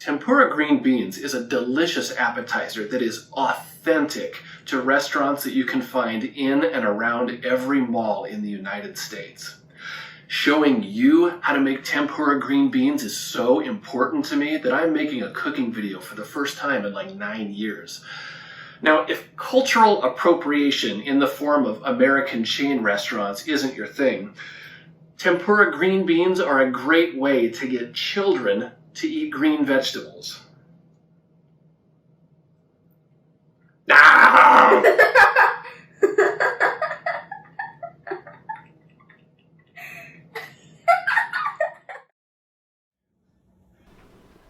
Tempura green beans is a delicious appetizer that is authentic to restaurants that you can find in and around every mall in the United States. Showing you how to make tempura green beans is so important to me that I'm making a cooking video for the first time in like 9 years. Now, if cultural appropriation in the form of American chain restaurants isn't your thing, tempura green beans are a great way to get children to eat green vegetables. Ah!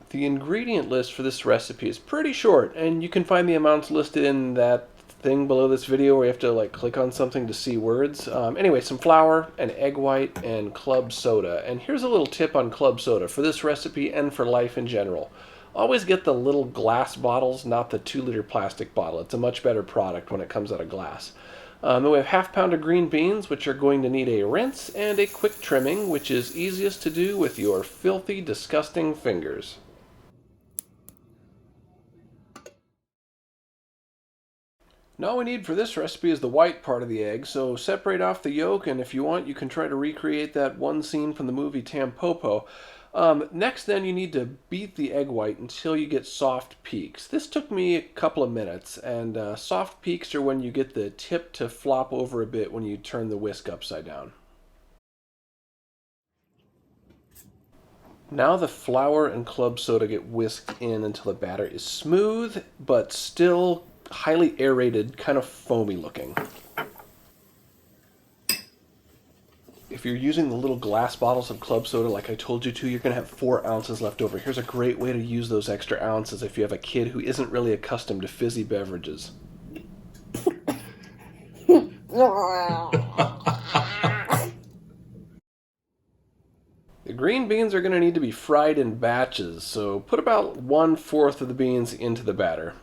The ingredient list for this recipe is pretty short, and you can find the amounts listed in that thing below this video where you have to click on something to see words. Anyway, some flour, an egg white, and club soda. And here's a little tip on club soda for this recipe and for life in general. Always get the little glass bottles, not the 2-liter plastic bottle. It's a much better product when it comes out of glass. Then we have half pound of green beans, which are going to need a rinse and a quick trimming, which is easiest to do with your filthy, disgusting fingers. Now all we need for this recipe is the white part of the egg, so separate off the yolk, and if you want you can try to recreate that one scene from the movie Tampopo. Next then you need to beat the egg white until you get soft peaks. This took me a couple of minutes, and soft peaks are when you get the tip to flop over a bit when you turn the whisk upside down. Now the flour and club soda get whisked in until the batter is smooth, but still highly aerated, kind of foamy looking. If you're using the little glass bottles of club soda like I told you to, you're going to have 4 ounces left over. Here's a great way to use those extra ounces if you have a kid who isn't really accustomed to fizzy beverages. The green beans are going to need to be fried in batches, so put about 1/4 of the beans into the batter.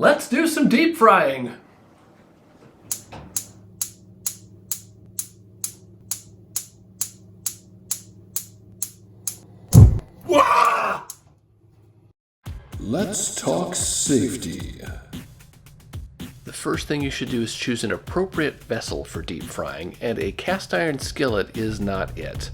Let's do some deep frying! Wah! Let's talk safety. The first thing you should do is choose an appropriate vessel for deep frying, and a cast iron skillet is not it.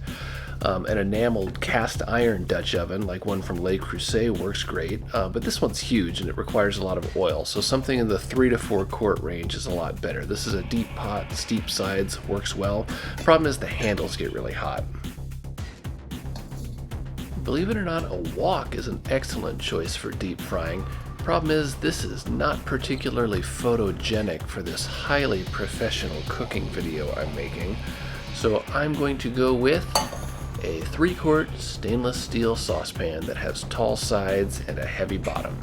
An enameled cast iron Dutch oven, like one from Le Creuset, works great, but this one's huge and it requires a lot of oil, so something in the 3 to 4 quart range is a lot better. This is a deep pot, steep sides, works well. Problem is the handles get really hot. Believe it or not, a wok is an excellent choice for deep frying. Problem is, this is not particularly photogenic for this highly professional cooking video I'm making, so I'm going to go with a 3-quart stainless steel saucepan that has tall sides and a heavy bottom.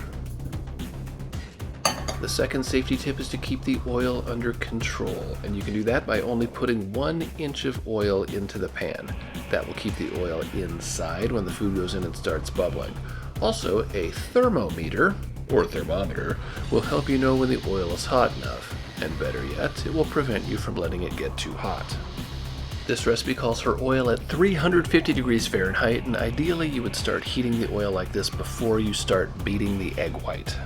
The second safety tip is to keep the oil under control, and you can do that by only putting 1 inch of oil into the pan. That will keep the oil inside when the food goes in and starts bubbling. Also, a thermometer, or thermometer, will help you know when the oil is hot enough, and better yet, it will prevent you from letting it get too hot. This recipe calls for oil at 350 degrees Fahrenheit, and ideally you would start heating the oil like this before you start beating the egg white.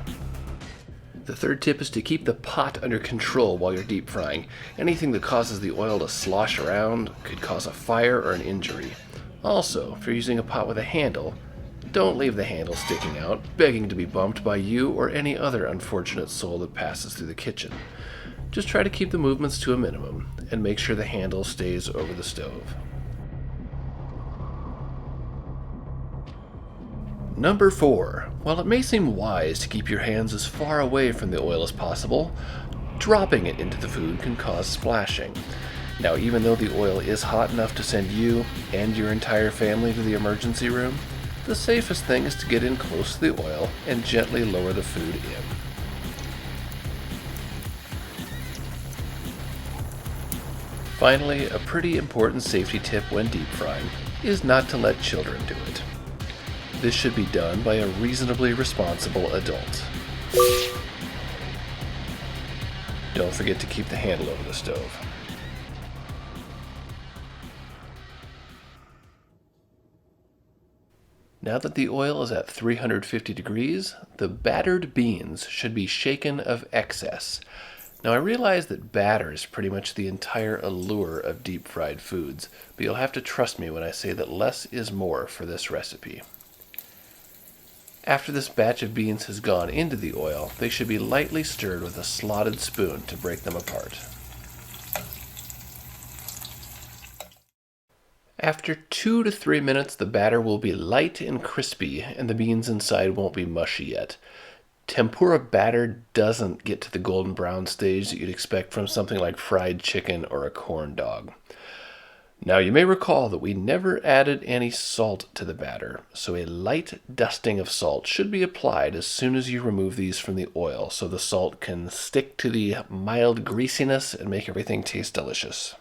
The third tip is to keep the pot under control while you're deep frying. Anything that causes the oil to slosh around could cause a fire or an injury. Also, if you're using a pot with a handle, don't leave the handle sticking out, begging to be bumped by you or any other unfortunate soul that passes through the kitchen. Just try to keep the movements to a minimum, and make sure the handle stays over the stove. Number 4. While it may seem wise to keep your hands as far away from the oil as possible, dropping it into the food can cause splashing. Now, even though the oil is hot enough to send you and your entire family to the emergency room, the safest thing is to get in close to the oil and gently lower the food in. Finally, a pretty important safety tip when deep frying is not to let children do it. This should be done by a reasonably responsible adult. Don't forget to keep the handle over the stove. Now that the oil is at 350 degrees, the battered beans should be shaken of excess. Now I realize that batter is pretty much the entire allure of deep fried foods, but you'll have to trust me when I say that less is more for this recipe. After this batch of beans has gone into the oil, they should be lightly stirred with a slotted spoon to break them apart. After 2 to 3 minutes, the batter will be light and crispy, and the beans inside won't be mushy yet. Tempura batter doesn't get to the golden brown stage that you'd expect from something like fried chicken or a corn dog. Now you may recall that we never added any salt to the batter, so a light dusting of salt should be applied as soon as you remove these from the oil so the salt can stick to the mild greasiness and make everything taste delicious.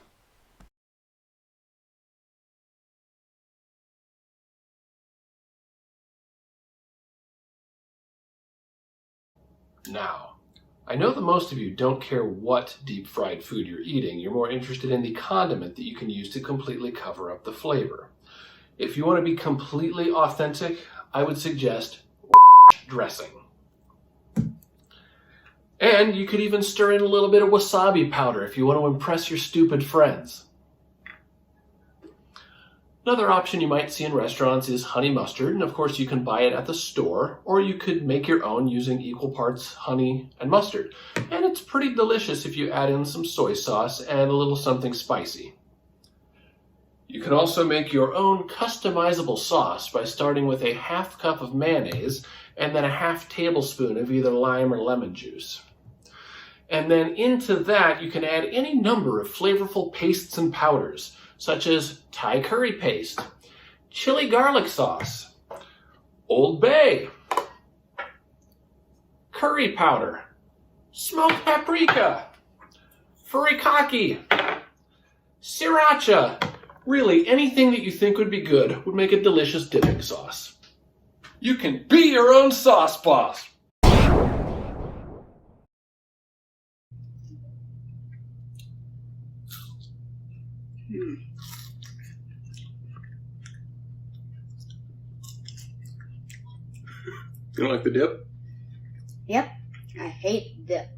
Now, I know that most of you don't care what deep fried food you're eating. You're more interested in the condiment that you can use to completely cover up the flavor. If you want to be completely authentic, I would suggest dressing. And you could even stir in a little bit of wasabi powder if you want to impress your stupid friends. Another option you might see in restaurants is honey mustard, and of course you can buy it at the store, or you could make your own using equal parts honey and mustard. And it's pretty delicious if you add in some soy sauce and a little something spicy. You can also make your own customizable sauce by starting with a half cup of mayonnaise and then a half tablespoon of either lime or lemon juice. And then into that you can add any number of flavorful pastes and powders, such as Thai curry paste, chili garlic sauce, Old Bay, curry powder, smoked paprika, furikake, sriracha. Really, anything that you think would be good would make a delicious dipping sauce. You can be your own sauce boss. You don't like the dip? Yep, I hate dip.